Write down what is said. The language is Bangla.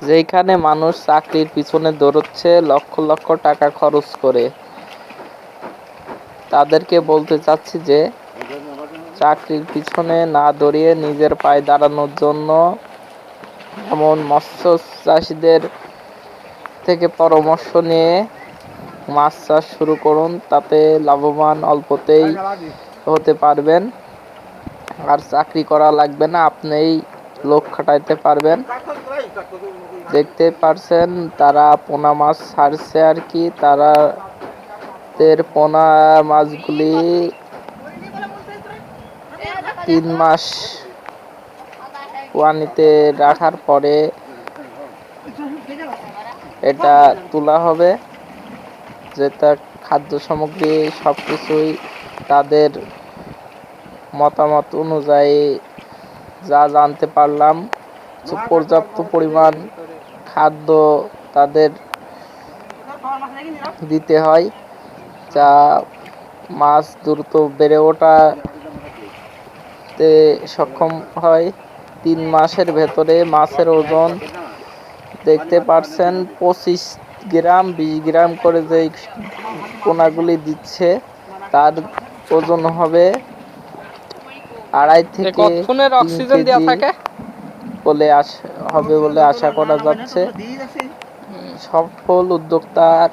যেখানে মানুষ চাকরির পিছনে দৌড়চ্ছে লক্ষ লক্ষ টাকা খরচ করে, তাদেরকে বলতে চাচ্ছি যে চাকরির পিছনে না দৌড়িয়ে নিজের পায়ে দাঁড়ানোর জন্য এমন মৎস্য চাষিদের থেকে পরামর্শ নিয়ে মাছ চাষ শুরু করুন। তাতে লাভবান অল্পতেই হতে পারবেন, আর চাকরি করা লাগবে না, আপনিই লোক খাটাইতে পারবেন। দেখতে পারছেন তারা পোনা মাছ ছাড়ছে আর কি, তাদের পোনা মাছগুলি 3 মাস পানিতে রাখার পরে এটা তোলা হবে, যেটা খাদ্য সামগ্রী সবকিছুই তাদের মতামত অনুযায়ী যা জানতে পারলাম, পর্যাপ্ত পরিমাণ খাদ্য তাদের দিতে হয়, যা মাছ দ্রুত বেড়ে ওঠাতে সক্ষম হয়। 3 মাসের ভেতরে মাছের ওজন দেখতে পাচ্ছেন 25 গ্রাম 20 গ্রাম করে যে পোনাগুলি দিচ্ছে, তার ওজন হবে 2.5 থেকে 3 কেজি হবে বলে আশা করা যাচ্ছে। সফল উদ্যোক্তার